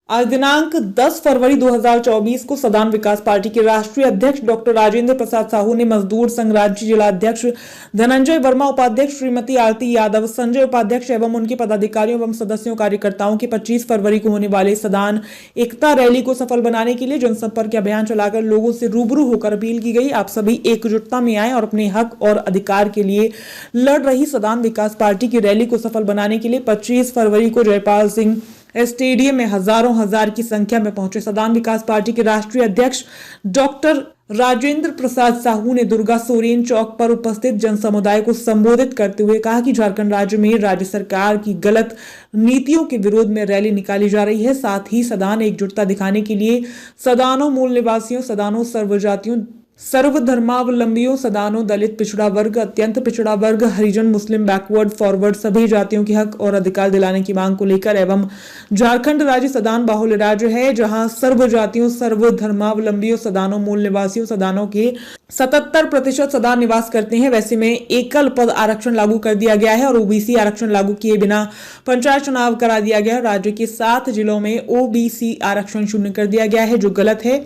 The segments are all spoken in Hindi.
आज दिनांक 10 फरवरी 2024 को सदान विकास पार्टी के राष्ट्रीय अध्यक्ष डॉक्टर राजेंद्र प्रसाद साहू ने मजदूर संघ राज्य जिला अध्यक्ष धनंजय वर्मा, उपाध्यक्ष श्रीमती आरती यादव, संजय उपाध्यक्ष एवं उनके पदाधिकारियों एवं सदस्यों कार्यकर्ताओं की 25 फरवरी को होने वाले सदान एकता रैली को सफल बनाने के लिए जनसंपर्क अभियान चलाकर लोगों से रूबरू होकर अपील की गई। आप सभी एकजुटता में आए और अपने हक और अधिकार के लिए लड़ रही सदान विकास पार्टी की रैली को सफल बनाने के लिए 25 फरवरी को जयपाल सिंह स्टेडियम में हजारों हजार की संख्या में पहुंचे सदान विकास पार्टी के राष्ट्रीय अध्यक्ष डॉक्टर राजेंद्र प्रसाद साहू ने दुर्गा सोरेन चौक पर उपस्थित जन समुदाय को संबोधित करते हुए कहा कि झारखंड राज्य में राज्य सरकार की गलत नीतियों के विरोध में रैली निकाली जा रही है। साथ ही सदान एकजुटता दिखाने के लिए सदानों मूल निवासियों, सदानों सर्वजातियों, सर्वधर्मावलंबियों, सदानों दलित पिछड़ा वर्ग, अत्यंत पिछड़ा वर्ग, हरिजन, मुस्लिम, बैकवर्ड, फॉरवर्ड सभी जातियों के हक और अधिकार दिलाने की मांग को लेकर एवं झारखंड राज्य सदान बाहुल्य राज्य है जहां सर्व जातियों, सर्वधर्मावलंबियों, सदानों मूल निवासियों, सदानों के 77% सदान निवास करते हैं। वैसे में एकल पद आरक्षण लागू कर दिया गया है और ओबीसी आरक्षण लागू किए बिना पंचायत चुनाव करा दिया गया है। राज्य के 7 जिलों में ओबीसी आरक्षण शून्य कर दिया गया है जो गलत है।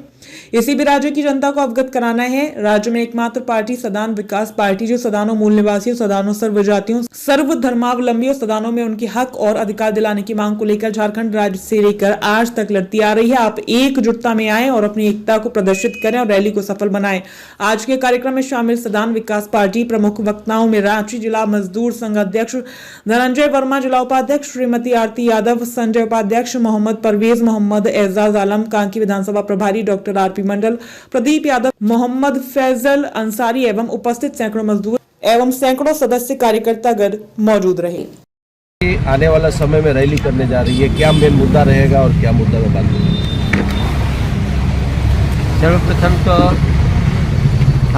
इसी भी राज्य की जनता को अवगत कराना है। राज्य में एकमात्र पार्टी सदान विकास पार्टी जो सदानों मूल निवासियों, सदानों सर्व जातियों, सर्व धर्मावलंबियों, सदानों में उनके हक और अधिकार दिलाने की मांग को लेकर झारखंड राज्य से लेकर आज तक लड़ती आ रही है। आप एकजुटता में आए और अपनी एकता को प्रदर्शित करें और रैली को सफल बनाएं। आज के कार्यक्रम में शामिल सदान विकास पार्टी प्रमुख वक्ताओं में रांची जिला मजदूर संघ अध्यक्ष धनंजय वर्मा, जिला उपाध्यक्ष श्रीमती आरती यादव, संजय उपाध्यक्ष मोहम्मद परवेज, मोहम्मद एजाज आलम, कांकी विधानसभा प्रभारी डॉक्टर आरपी मंडल, प्रदीप यादव, मोहम्मद फैजल अंसारी एवं उपस्थित सैकड़ों मजदूर एवं सैकड़ों सदस्य कार्यकर्तागण मौजूद रहे। आने वाला समय में रैली करने जा रही है, क्या मेन मुद्दा रहेगा और क्या मुद्दा में बात करेंगे? सर्वप्रथम तो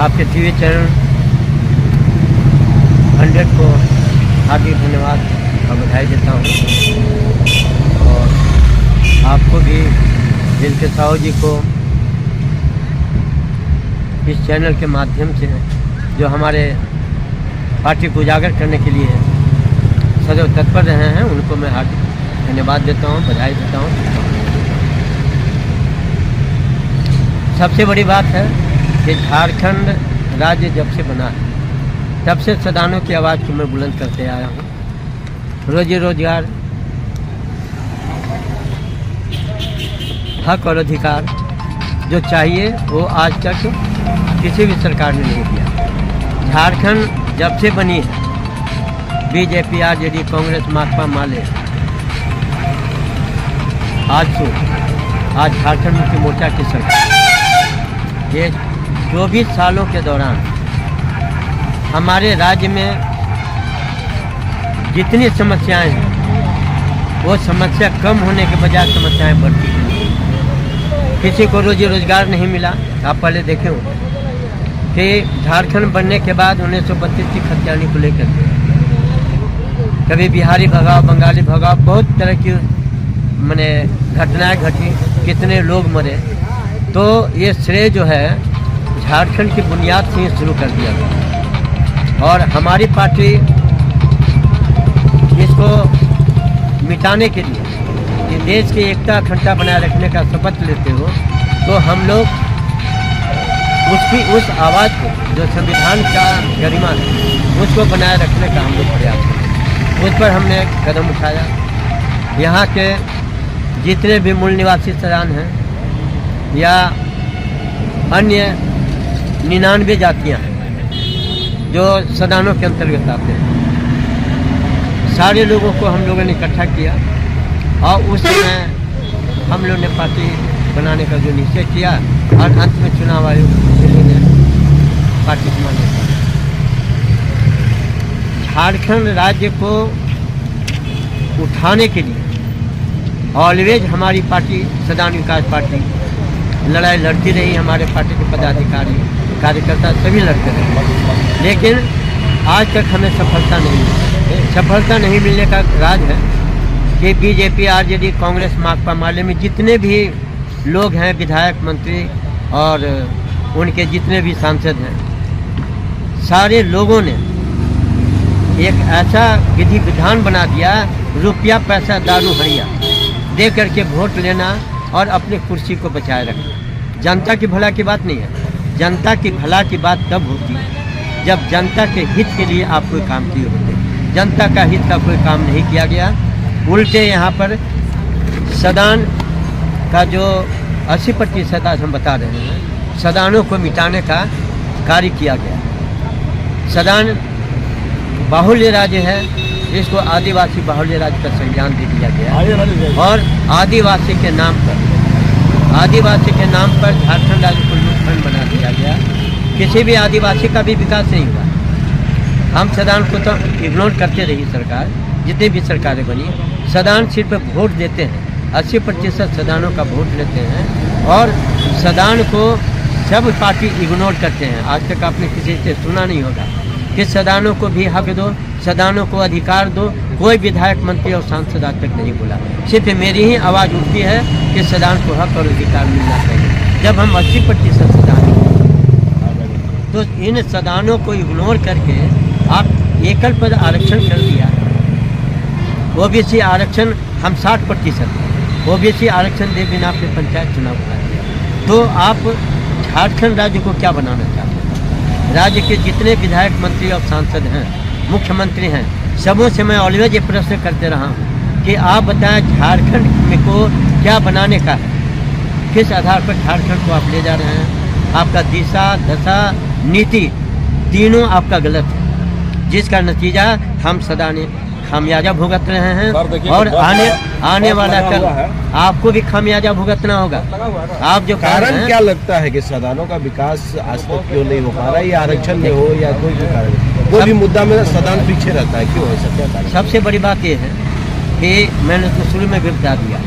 आपके टीवी चैनल 100 को हार्दिक धन्यवाद और बधाई देता हूँ और आपको भी जिनके साहू जी को इस चैनल के माध्यम से जो हमारे पार्टी को उजागर करने के लिए सदैव तत्पर रहे हैं उनको मैं हार्दिक धन्यवाद देता हूं, बधाई देता हूं। सबसे बड़ी बात है कि झारखंड राज्य जब से बना है तब से सदानों की आवाज़ को मैं बुलंद करते आया हूं। रोजी रोजगार, हक और अधिकार जो चाहिए वो आज तक किसी भी सरकार ने नहीं दिया। झारखंड जब से बनी है बीजेपी, आरजेडी, कांग्रेस, माकपा, माले, आज झारखंड मुक्ति मोर्चा की सरकार, ये 24 सालों के दौरान हमारे राज्य में जितनी समस्याएं हैं वो समस्या कम होने के बजाय समस्याएं बढ़ती हैं। किसी को रोजी रोजगार नहीं मिला। आप पहले देखे हो कि झारखंड बनने के बाद 1932 की खतियानी को लेकर कभी बिहारी भगाओ, बंगाली भगाओ, बहुत तरह की माने घटनाएं घटी, कितने लोग मरे। तो ये श्रेय जो है झारखंड की बुनियाद से ही शुरू कर दिया गया और हमारी पार्टी इसको मिटाने के लिए कि देश की एकता अखंडता बनाए रखने का शपथ लेते हो तो हम लोग उस आवाज़ को जो संविधान का गरिमा है उसको बनाए रखने का हम लोग प्रयास करें। उस पर हमने कदम उठाया। यहाँ के जितने भी मूल निवासी सदान हैं या अन्य 99 जातियाँ हैं जो सदानों के अंतर्गत आते हैं, सारे लोगों को हम लोगों ने इकट्ठा किया और उस समय हम लोग ने पार्टी बनाने का जो निश्चय किया और अंत में चुनाव आयोग ने पार्टी को मान्यता। झारखंड राज्य को उठाने के लिए ऑलवेज हमारी पार्टी सदान विकास पार्टी लड़ाई लड़ती रही। हमारे पार्टी के पदाधिकारी, कार्यकर्ता सभी लड़ते रहे, लेकिन आज तक हमें सफलता नहीं मिली। सफलता नहीं मिलने का राज है कि बीजेपी, आरजेडी, कांग्रेस, माकपा, माले में जितने भी लोग हैं, विधायक, मंत्री और उनके जितने भी सांसद हैं, सारे लोगों ने एक ऐसा विधि विधान बना दिया, रुपया पैसा दारू हरिया, दे करके वोट लेना और अपनी कुर्सी को बचाए रखना। जनता की भला की बात नहीं है। जनता की भला की बात तब होती है जब जनता के हित के लिए आप कोई काम किए होते। जनता का हित का कोई काम नहीं किया गया। उल्टे यहाँ पर सदन का जो 80% आज हम बता रहे हैं, सदनों को मिटाने का कार्य किया गया। सदन बाहुल्य राज्य है, इसको आदिवासी बाहुल्य राज्य का संज्ञान दे दिया गया और आदिवासी के नाम पर झारखंड राज्य को लूटखंड बना दिया गया। किसी भी आदिवासी का भी विकास नहीं हुआ। हम सदन को तो इग्नोर करते रही सरकार, जितनी भी सरकारें बनी। सदन सिर्फ वोट देते हैं, 80% सदनों का वोट लेते हैं और सदन को सब पार्टी इग्नोर करते हैं। आज तक आपने किसी से सुना नहीं होगा कि सदनों को भी हक दो, सदनों को अधिकार दो। कोई विधायक, मंत्री और सांसद आज तक नहीं बोला। सिर्फ मेरी ही आवाज़ उठती है कि सदन को हक और अधिकार मिलना चाहिए। जब हम 80% सदन, तो इन सदनों को इग्नोर करके आप एकल पद आरक्षण कर दिया। ओबीसी आरक्षण हम 60%, ओबीसी आरक्षण दे बिना आपने पंचायत चुनाव करा दिया। तो आप झारखंड राज्य को क्या बनाना चाहते हैं? राज्य के जितने विधायक, मंत्री और सांसद हैं, मुख्यमंत्री हैं, सबों से मैं ऑलवेज ये प्रश्न करते रहा हूँ कि आप बताएं झारखंड में को क्या बनाने का है? किस आधार पर झारखंड को आप ले जा रहे हैं? आपका दिशा, दशा, नीति तीनों आपका गलत है, जिसका नतीजा हम सदा ने खामियाजा भुगत रहे हैं और आने वाला कल आपको भी खामियाजा भुगतना होगा। आप जो कारण क्या लगता है कि सदनों का विकास आज तक क्यों नहीं हो पा रहा है? या आरक्षण में हो या कोई भी कारण, कोई भी मुद्दा में सदन पीछे रहता है, क्यों हो सकता है? सबसे बड़ी बात यह है कि मैंने तो शुरू में भी बता दिया,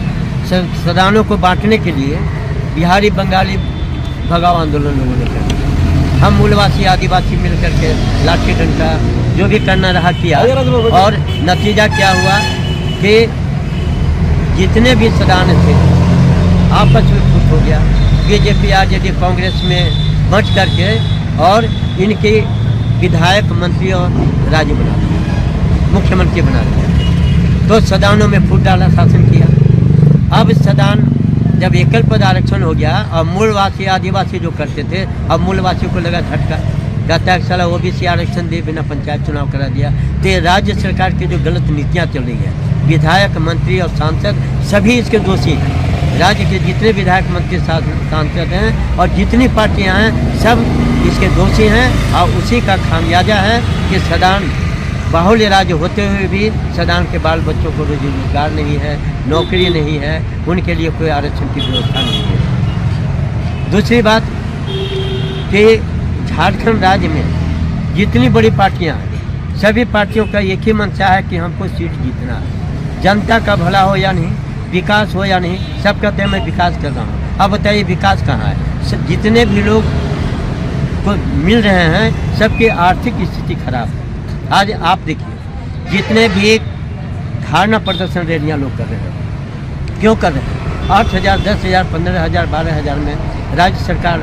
सदनों को बांटने के लिए बिहारी, बंगाली भगाओ आंदोलन लोगों ने कर दिया। हम मूलवासी, आदिवासी मिलकर के लाठी डंडा जो भी करना रहा किया और नतीजा क्या हुआ कि जितने भी सदन थे आपस में फूट हो गया। बीजेपी, आरजेडी, कांग्रेस में बंट करके और इनके विधायक, मंत्री और राज्य बना दिया, मुख्यमंत्री बना दिया। तो सदनों में फूट डाला, शासन किया। अब सदन जब एकल पद आरक्षण हो गया और मूलवासी, आदिवासी जो करते थे, अब मूलवासियों को लगा झटका, कहता है साला ओबीसी आरक्षण दे बिना पंचायत चुनाव करा दिया। तो ये राज्य सरकार की जो गलत नीतियाँ चल रही है, विधायक, मंत्री और सांसद सभी इसके दोषी हैं। राज्य के जितने विधायक, मंत्री, सांसद हैं और जितनी पार्टियां हैं, सब इसके दोषी हैं और उसी का खामियाजा है कि सदन बाहुल्य राज्य होते हुए भी सदन के बाल बच्चों को रोजगार नहीं है, नौकरी नहीं है, उनके लिए कोई आरक्षण की व्यवस्था नहीं है। दूसरी बात कि झारखंड राज्य में जितनी बड़ी पार्टियां हैं, सभी पार्टियों का एक ही मंशा है कि हमको सीट जीतना है। जनता का भला हो या नहीं, विकास हो या नहीं, सब कहते हैं मैं विकास कर रहा हूँ। अब बताइए विकास कहाँ है? जितने भी लोग को मिल रहे हैं सबकी आर्थिक स्थिति खराब है। आज आप देखिए जितने भी धारणा प्रदर्शन रैलियाँ लोग कर रहे हैं, क्यों कर रहे हैं? 8,000, 10,000, 15,000, 12,000 में राज्य सरकार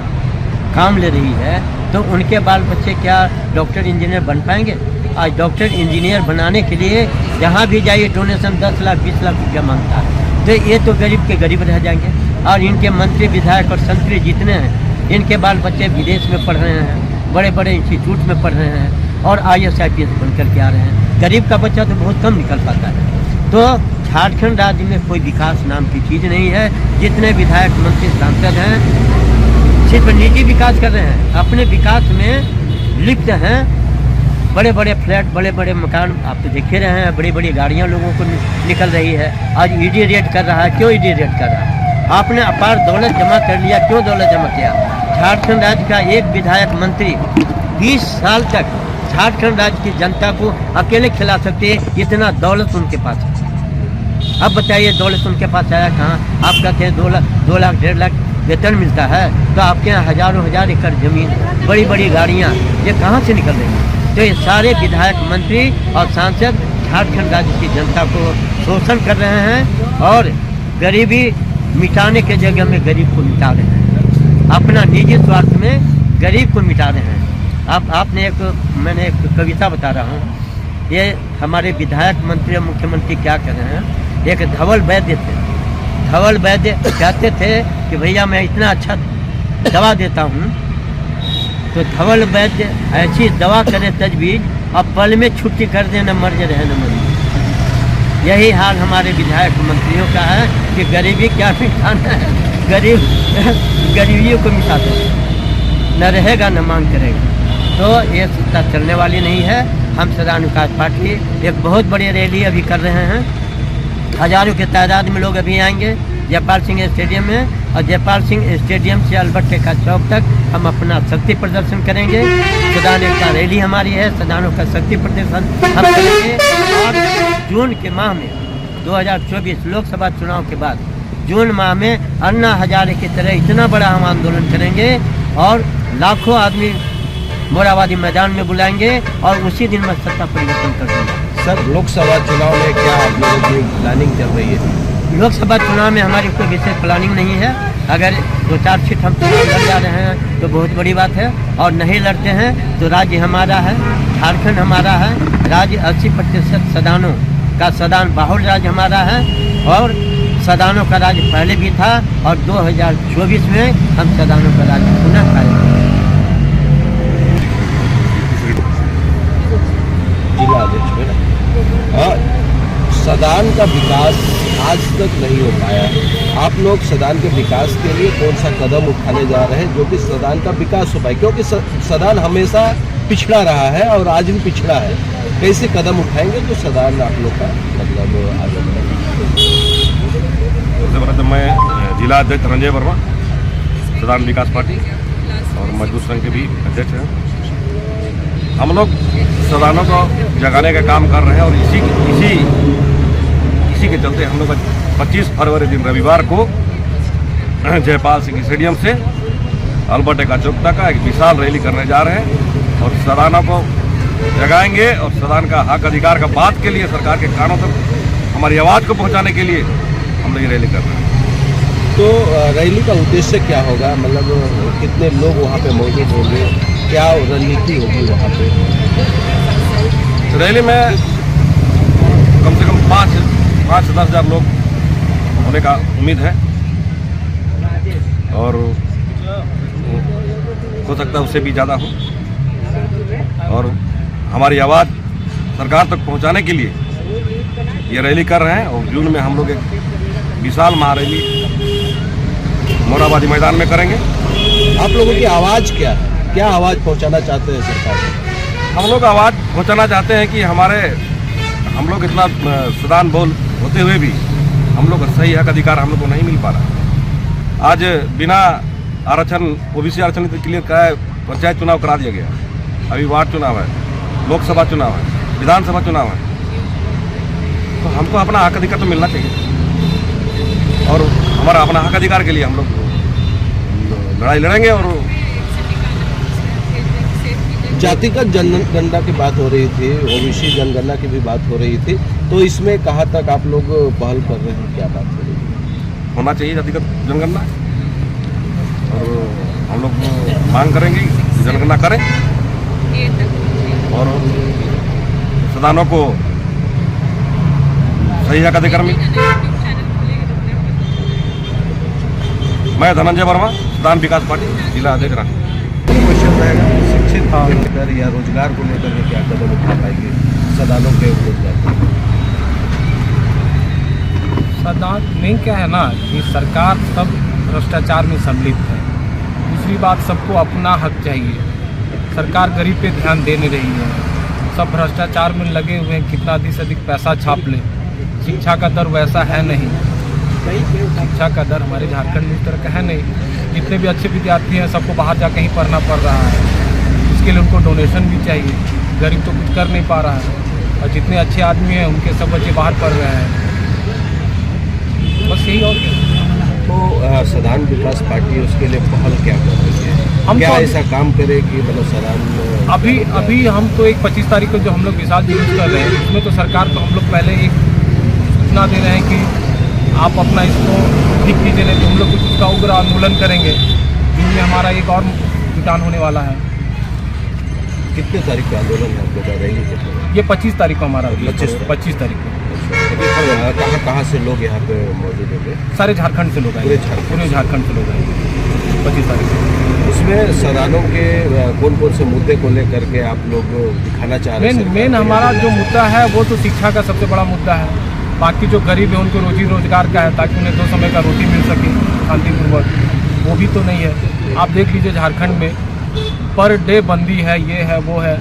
काम ले रही है, तो उनके बाल बच्चे क्या डॉक्टर, इंजीनियर बन पाएंगे? आज डॉक्टर, इंजीनियर बनाने के लिए जहाँ भी जाइए डोनेशन 10 लाख, 20 लाख रुपया मांगता है। तो ये तो गरीब के गरीब रह जाएंगे। और इनके मंत्री, विधायक और संतरी जितने हैं, इनके बाल बच्चे विदेश में पढ़ रहे हैं, बड़े बड़े इंस्टीट्यूट में पढ़ रहे हैं और IAS IPS बन करके आ रहे हैं। गरीब का बच्चा तो बहुत कम निकल पाता है। तो झारखंड राज्य में कोई विकास नाम की चीज़ नहीं है। जितने विधायक, मंत्री, सांसद हैं सिर्फ निजी विकास कर रहे हैं, अपने विकास में लिप्त हैं। बड़े बड़े फ्लैट, बड़े बड़े मकान आप तो देखे रहे हैं, बड़ी बड़ी गाड़ियाँ लोगों को निकल रही है। आज ED रेड कर रहा है। क्यों ED रेड कर रहा है? आपने अपार दौलत जमा कर लिया। क्यों दौलत जमा किया? झारखंड राज्य का एक विधायक, मंत्री 20 साल तक झारखंड राज्य की जनता को अकेले खिला सकते हैं, इतना दौलत उनके पास है। अब बताइए दौलत उनके पास आया कहाँ? आप कहते हैं 2 लाख, 1.5 लाख वेतन मिलता है, तो आपके यहाँ हजारों हजार एकड़ जमीन, बड़ी बड़ी गाड़ियाँ, ये कहाँ से निकल रही हैं? तो ये सारे विधायक, मंत्री और सांसद झारखंड राज्य की जनता को शोषण कर रहे हैं और गरीबी मिटाने के जगह में गरीब को मिटा रहे हैं। अपना निजी स्वार्थ में गरीब को मिटा रहे हैं। मैंने एक कविता बता रहा हूँ। ये हमारे विधायक, मंत्री और मुख्यमंत्री क्या कर रहे हैं? एक धवल वैद्य थे, धवल वैद्य कहते थे कि भैया मैं इतना अच्छा दवा देता हूँ, तो धवल वैद्य ऐसी दवा करे तजवीज़, अब पल में छुट्टी कर दे, न मर्ज रहे न मर्ज। यही हाल हमारे विधायक मंत्रियों का है कि गरीबी क्या मिटाना है, गरीबियों को मिटाते हैं, न रहेगा न मांग करेगा। तो ये सत्ता चलने वाली नहीं है। हम सदान विकास पार्टी एक बहुत बड़ी रैली अभी कर रहे हैं, हजारों की तादाद में लोग अभी आएंगे जयपाल सिंह स्टेडियम में, और जयपाल सिंह स्टेडियम से अल्बर्ट टेका चौक तक हम अपना शक्ति प्रदर्शन करेंगे। सदान का रैली हमारी है, सदानों का शक्ति प्रदर्शन हम करेंगे। और जून के माह में 2024 लोकसभा चुनाव के बाद जून माह में अन्ना हजारे की तरह इतना बड़ा हम आंदोलन करेंगे और लाखों आदमी मोराबादी मैदान में बुलाएंगे और उसी दिन में सत्ता परिवर्तन कर देंगे। सर, लोकसभा चुनाव में क्या आप लोगों की प्लानिंग चल रही है? लोकसभा चुनाव में हमारी कोई विशेष प्लानिंग नहीं है। अगर 2-4 सीट हम चुनाव लड़ जा रहे हैं तो बहुत बड़ी बात है, और नहीं लड़ते हैं तो राज्य हमारा है, झारखंड हमारा है, राज्य 80% सदानों का सदान बाहुल राज्य हमारा है, और सदानों का राज्य पहले भी था, और 2024 में हम सदानों का राज्य पुनः पाएंगे। जिला अध्यक्ष में सदान का विकास आज तक नहीं हो पाया। आप लोग सदान के विकास के लिए कौन सा कदम उठाने जा रहे हैं जो कि सदान का विकास हो पाए? क्योंकि सदान हमेशा पिछड़ा रहा है और आज भी पिछड़ा है। कैसे कदम उठाएंगे तो सदान आप लोग का मतलब आगे बढ़ेगा? सबसे पहले तो मैं जिला अध्यक्ष धनंजय वर्मा, सदान विकास पार्टी और मजदूर संघ के भी अध्यक्ष हैं। हम लोग सदानों को जगाने का काम कर रहे हैं, और इसी के चलते हम लोग 25 फरवरी दिन रविवार को जयपाल सिंह स्टेडियम से अल्बर्ट टेका चौक तक का एक विशाल रैली करने जा रहे हैं, और सदानों को जगाएंगे और सदान का हक अधिकार का बात के लिए, सरकार के कानों तक हमारी आवाज़ को पहुंचाने के लिए हम लोग ये रैली कर रहे हैं। तो रैली का उद्देश्य क्या होगा? मतलब कितने लोग वहाँ पे मौजूद होंगे, क्या रणनीति होगी वहाँ पे? रैली में कम से कम 5 से 10 हज़ार लोग होने का उम्मीद है, और हो सकता है उससे भी ज़्यादा हो। और हमारी आवाज़ सरकार तक पहुंचाने के लिए ये रैली कर रहे हैं, और जून में हम लोग एक विशाल महारैली मोराबादी मैदान में करेंगे। आप लोगों की आवाज़ क्या है? क्या आवाज़ पहुंचाना चाहते हैं सरकार को? हम लोग आवाज़ पहुंचाना चाहते हैं कि हम लोग इतना सदान बोल होते हुए भी हम लोग सही हक अधिकार हम लोग को नहीं मिल पा रहा। आज बिना आरक्षण, ओबीसी आरक्षण के लिए क्या है, पंचायत चुनाव करा दिया गया, अभी वार्ड चुनाव है, लोकसभा चुनाव है, विधानसभा चुनाव है, तो हमको अपना हक अधिकार तो मिलना चाहिए, और हमारा अपना हक अधिकार के लिए हम लोग लड़ाई लड़ेंगे। और जातिगत जनगणना की बात हो रही थी, ओबीसी जनगणना की भी बात हो रही थी, तो इसमें कहाँ तक आप लोग पहल कर रहे हैं? क्या बात हो रही है? होना चाहिए जातिगत जनगणना, और हम लोग मांग करेंगे कि जनगणना करें और सदानों को सही हक अधिकार मिले। मैं धनंजय वर्मा, सदान विकास पार्टी जिला अध्यक्ष रांची। क्वेश्चन रहेगा, शिक्षित को लेकर या रोजगार को लेकर के क्या कदम उठा पाएंगे सदानों के रोजगार? सदान में क्या है ना कि सरकार सब भ्रष्टाचार में सम्मिलित है। दूसरी बात, सबको अपना हक चाहिए। सरकार गरीब पे ध्यान दे नहीं रही है, सब भ्रष्टाचार में लगे हुए हैं, कितना अधिक से अधिक पैसा छाप ले। शिक्षा का दर वैसा है नहीं, शिक्षा का दर हमारे झारखंड में इस तरह का है नहीं। जितने भी अच्छे विद्यार्थी हैं सबको बाहर जाकर ही पढ़ना पड़ रहा है, इसके लिए उनको डोनेशन भी चाहिए। गरीब तो कुछ कर नहीं पा रहा है, और जितने अच्छे आदमी हैं उनके सब बच्चे बाहर पढ़ रहे हैं, बस यही। और तो सदान विकास पार्टी उसके लिए पहल क्या कर रही है? हम क्या तो ऐसा काम करे कि मतलब सदान अभी हम तो एक 25 तारीख को जो हम लोग विशाल जुलूस कर रहे हैं, उसमें तो सरकार को हम लोग पहले एक सूचना दे रहे हैं कि आप अपना इसको ठीक कीजिए, नहीं तो हम लोग कुछ उसका उग्र आंदोलन करेंगे, जिनमें हमारा एक और जुटान होने वाला है। कितने तारीख का आंदोलन है आपका रैली? ये 25 तारीख को हमारा 25 तारीख को कहाँ कहाँ से लोग यहाँ पे मौजूद होंगे? सारे झारखंड से लोग आए, पूरे झारखंड? पूरे झारखंड से लोग आए 25 तारीख से। उसमें सदानों के कौन कौन से मुद्दे को लेकर के आप लोग दिखाना चाह रहे हैं? मेन हमारा जो मुद्दा है वो तो शिक्षा का सबसे बड़ा मुद्दा है। बाकी जो गरीब है उनको रोजी रोजगार का है, ताकि उन्हें 2 समय का रोटी मिल सके शांतिपूर्वक, वो भी तो नहीं है। आप देख लीजिए झारखंड में पर डे बंदी है, ये है वो है,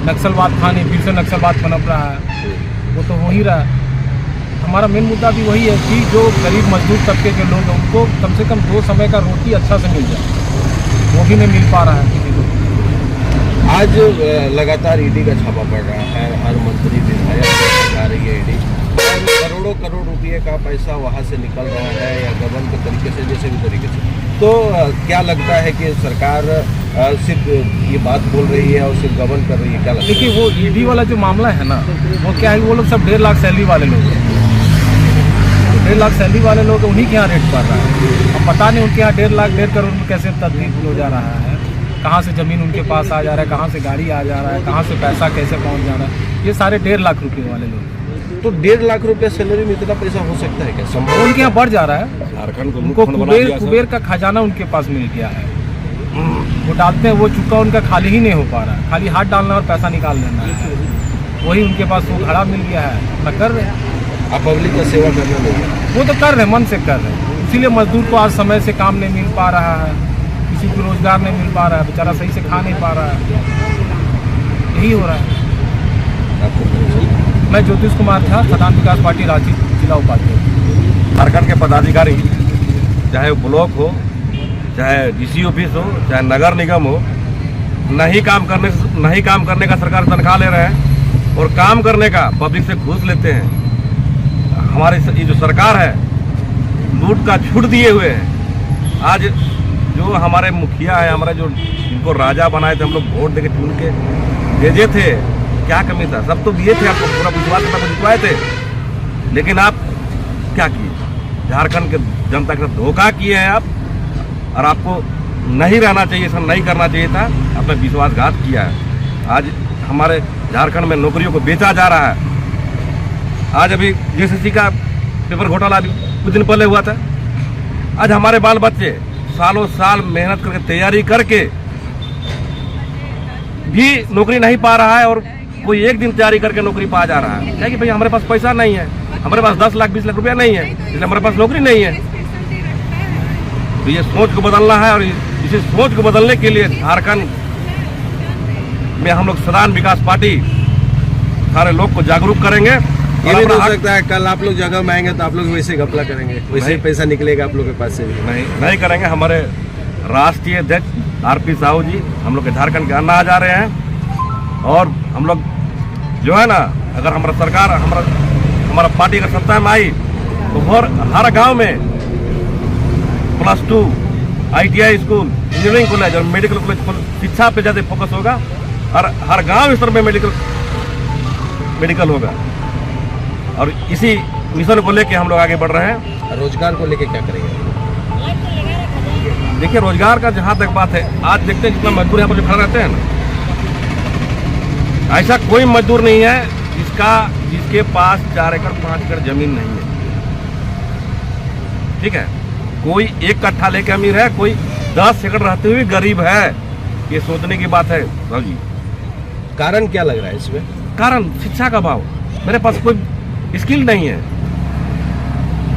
नक्सलवाद था नहीं, फिर से नक्सलवाद पनप रहा है, वो तो हो ही रहा है। हमारा मेन मुद्दा भी वही है कि जो गरीब मजदूर तबके के लोग हैं उनको कम से कम 2 समय का रोटी अच्छा से मिल जाए, वो भी नहीं मिल पा रहा है किसी को। आज लगातार ईडी का छापा पड़ रहा है, हर मंत्री विधायक आ रही है ईडी, करोड़ों करोड़ रुपए का पैसा वहाँ से निकल रहा है या गबन के तरीके से, जैसे भी तरीके से। तो क्या लगता है कि सरकार सिर्फ ये बात बोल रही है और सिर्फ गबन कर रही है? क्या लगता है? देखिए वो ईडी वाला जो मामला है ना, वो क्या है, वो लोग सब 1.5 लाख सैलरी वाले लोग हैं। 1.5 लाख सैलरी वाले लोग उन्हीं के यहाँ रेट पड़ रहा है। अब पता नहीं उनके यहाँ 1.5 करोड़ में कैसे तब्दील हो जा रहा है, कहाँ से ज़मीन उनके पास आ जा रहा है, कहाँ से गाड़ी आ जा रहा है, कहाँ से पैसा कैसे पहुँच जा रहा है। ये सारे 1.5 लाख रुपये वाले लोग। तो 1.5 लाख रुपये सैलरी में इतना पैसा हो सकता है क्या? संभव? उनके यहाँ बढ़ जा रहा है, झारखंड को उनको कुबेर का खजाना उनके पास मिल गया है। वो डालते हैं, वो चुका उनका खाली ही नहीं हो पा रहा है, खाली हाथ डालना और पैसा निकाल लेना है, वही उनके पास वो घड़ा मिल गया है, न कर रहे। आप पब्लिक का सेवा करना नहीं, वो तो कर रहे, मन से कर रहे, इसीलिए मजदूर को आज समय से काम नहीं मिल पा रहा है, किसी को रोजगार नहीं मिल पा रहा है, बेचारा सही से खा नहीं पा रहा है, यही हो रहा है। मैं ज्योतिष कुमार था, सदान विकास पार्टी रांची जिला उपाध्यक्ष। झारखंड के पदाधिकारी चाहे वो ब्लॉक हो, चाहे डीसी ऑफिस हो, चाहे नगर निगम हो, नहीं काम करने का सरकार तनख्वाह ले रहे हैं और काम करने का पब्लिक से घूस लेते हैं। हमारी ये जो सरकार है लूट का छूट दिए हुए है। आज जो हमारे मुखिया है, हमारे जो इनको राजा बनाए थे, हम लोग वोट देके चुन के भेजे थे, क्या कमी था? सब तो दिए थे, आपको पूरा विश्वास करना जितवाए थे, लेकिन आप क्या किए? झारखंड के जनता के साथ धोखा किए हैं आप, और आपको नहीं रहना चाहिए, ऐसा नहीं करना चाहिए था, आपने विश्वासघात किया है। आज हमारे झारखंड में नौकरियों को बेचा जा रहा है। आज अभी जेएसएससी का पेपर घोटाला अभी कुछ दिन पहले हुआ था। आज हमारे बाल बच्चे सालों साल मेहनत करके तैयारी करके भी नौकरी नहीं पा रहा है, और कोई एक दिन तैयारी करके नौकरी पा जा रहा है। क्या कि भाई हमारे पास पैसा नहीं है, हमारे पास 10 लाख 20 लाख रुपया नहीं है, इसलिए हमारे पास नौकरी नहीं है। तो ये सोच को बदलना है, और इसी सोच को बदलने के लिए झारखंड में हम लोग सदान विकास पार्टी सारे लोग को जागरूक करेंगे। ये नहीं हो सकता है कल आप लोग जगह में आएंगे तो आप लोग वैसे घपला करेंगे, वैसे ही पैसा निकलेगा आप लोग के पास से भी? नहीं करेंगे। हमारे राष्ट्रीय अध्यक्ष आरपी साहू जी हम लोग के झारखंड के अन्ना आ जा रहे हैं, और हम लोग जो है ना, अगर हमारा सरकार हमारा पार्टी अगर सत्ता में आई तो हर गांव में +2 ITI स्कूल, इंजीनियरिंग कॉलेज और मेडिकल कॉलेज, शिक्षा पे ज़्यादा फोकस होगा, और हर गांव स्तर में मेडिकल होगा। और इसी मिशन को लेके हम लोग आगे बढ़ रहे हैं। रोजगार को लेके क्या करेंगे? देखिए रोजगार का जहाँ तक बात है, आज देखते हैं जितना मजदूर यहाँ पर जो खड़ा रहते हैं ना, ऐसा कोई मजदूर नहीं है जिसके पास 4 एकड़ 5 एकड़ जमीन नहीं है। ठीक है, कोई 1 कट्ठा लेके अमीर है, कोई 10 एकड़ रहते हुए गरीब है। ये सोचने की बात है राव जी। कारण क्या लग रहा है इसमें? कारण शिक्षा का अभाव। मेरे पास कोई स्किल नहीं है।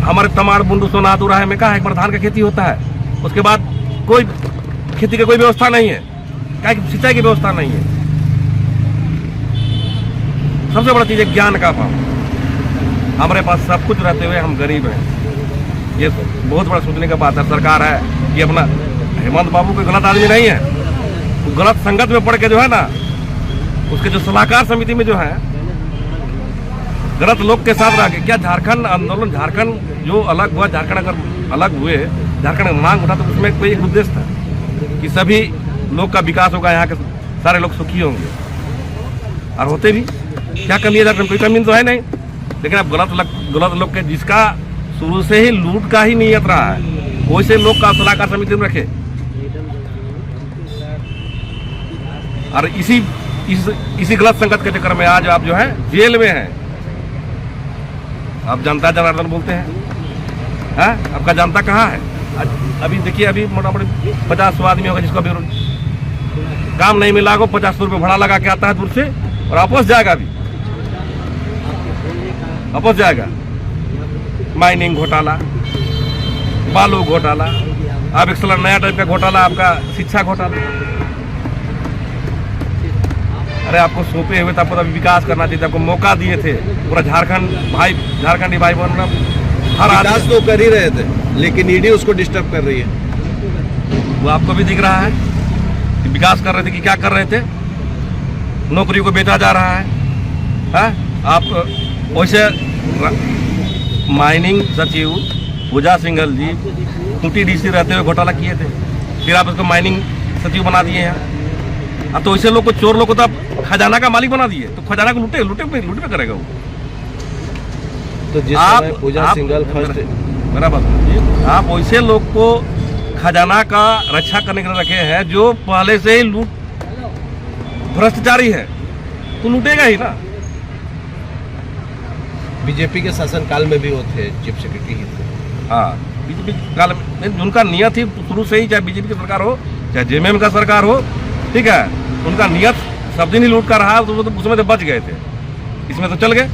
हमारे तमाड़ बुंडू सोनातुरा है में कहा एक बार धान का खेती होता है, उसके बाद कोई खेती की कोई व्यवस्था नहीं है, क्या सिंचाई की व्यवस्था नहीं है। सबसे बड़ा चीज है ज्ञान का अभाव। हमारे पास सब कुछ रहते हुए हम गरीब हैं। ये बहुत बड़ा सोचने का बात है। सरकार है कि अपना हेमंत बाबू कोई गलत आदमी नहीं है, वो गलत संगत में पड़ के जो है ना, उसके जो सलाहकार समिति में जो है गलत लोग के साथ रह के, क्या झारखंड आंदोलन, झारखंड जो अलग हुआ, झारखंड अगर अलग हुए, झारखंड में मांग उठा, तो उसमें कोई एक उद्देश्य था कि सभी लोग का विकास होगा, यहाँ के सारे लोग सुखी होंगे, और होते भी। क्या कमी है झारखंड? कोई कमी तो है नहीं, लेकिन अब गलत लोग के, जिसका शुरू से ही लूट का ही नियत रहा है, वैसे लोग का सलाहकार समिति में रखे, और इसी गलत संगत के चक्कर में आज आप जो है जेल में हैं। आप जनता जनार्दन बोलते हैं, हाँ? आपका जनता कहाँ है? अभी देखिए, अभी मोटामोटी 50 आदमी होगा जिसको अभी काम नहीं मिला को 50 रुपये भाड़ा लगा के आता है दूर से और वापस जाएगा। अभी वापस जाएगा। माइनिंग घोटाला, बालू घोटाला, अब एक साल नया टाइप का घोटाला आपका शिक्षा घोटाला। अरे आपको सौंपे हुए थे, आपको अभी विकास करना चाहिए, आपको मौका दिए थे। पूरा झारखंडी भाई बहन हर विकास तो कर ही रहे थे, लेकिन ईडी उसको डिस्टर्ब कर रही है। वो आपको भी दिख रहा है कि विकास कर रहे थे कि क्या कर रहे थे। नौकरी को बेचा जा रहा है, आप वैसे माइनिंग सचिव पूजा सिंघल जी टूटी डीसी रहते हुए घोटाला किए थे, फिर आप उसको माइनिंग सचिव बना दिए हैं। तो ऐसे लोग को, चोर लोग को तो आप खजाना का मालिक बना दिए, तो खजाना को लूटे पे करेगा वो। तो जिस समय पूजा सिंघल फर्स्ट, मेरा बात सुनिए, आप वैसे लोग को खजाना का रक्षा करने के लिए रखे हैं जो पहले से ही भ्रष्टाचारी है, तो लूटेगा ही ना। बीजेपी के शासन काल में भी वो थे, चीफ सेक्रेटरी ही थे। हाँ, बीजेपी काल में उनका नियत ही शुरू से ही, चाहे बीजेपी की सरकार हो चाहे जेएमएम का सरकार हो, ठीक है, उनका नियत सब दिन ही लूट कर रहा है, तो उसमें तो बच गए थे, इसमें तो चल गए।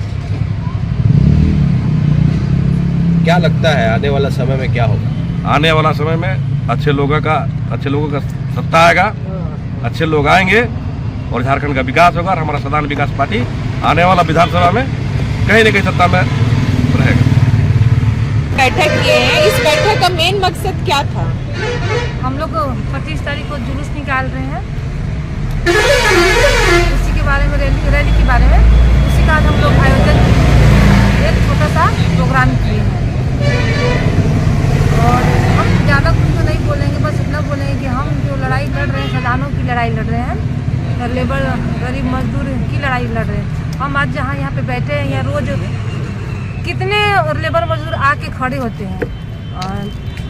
क्या लगता है आने वाला समय में क्या होगा? आने वाला समय में अच्छे लोगों का सत्ता आएगा, अच्छे लोग आएंगे और झारखंड का विकास होगा और हमारा सदान विकास पार्टी आने वाला विधानसभा में कहीं न कहीं सत्ता में रहेगा। बैठक किए हैं, इस बैठक का मेन मकसद क्या था? हम लोग 25 तारीख को जुलूस निकाल रहे हैं, उसी के बारे में, रैली के बारे में। उसी का हम लोग आयोजन एक छोटा सा प्रोग्राम किए हैं और हम ज़्यादा कुछ तो नहीं बोलेंगे, बस इतना बोलेंगे कि हम जो लड़ाई लड़ रहे हैं, खजानों की लड़ाई लड़ रहे हैं, लेबर गरीब मजदूर की लड़ाई लड़ रहे हैं। हम आज जहाँ यहाँ पे बैठे हैं, यहाँ रोज़ कितने लेबर मजदूर आके खड़े होते हैं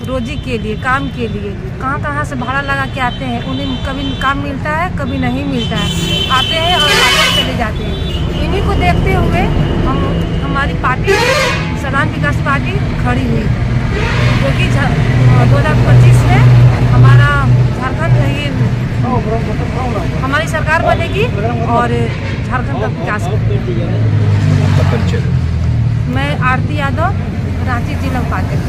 रोजी के लिए, काम के लिए, कहाँ से भाड़ा लगा के आते हैं। उन्हें कभी काम मिलता है, कभी नहीं मिलता है, आते हैं और वापस चले जाते हैं। इन्हीं को देखते हुए हमारी पार्टी सदान विकास पार्टी खड़ी हुई है, जो कि 2025 में हमारा झारखंड हमारी सरकार बनेगी और झारखंड का विकास करेगी। मैं आरती यादव, रांची जिला उपाध्यक्ष।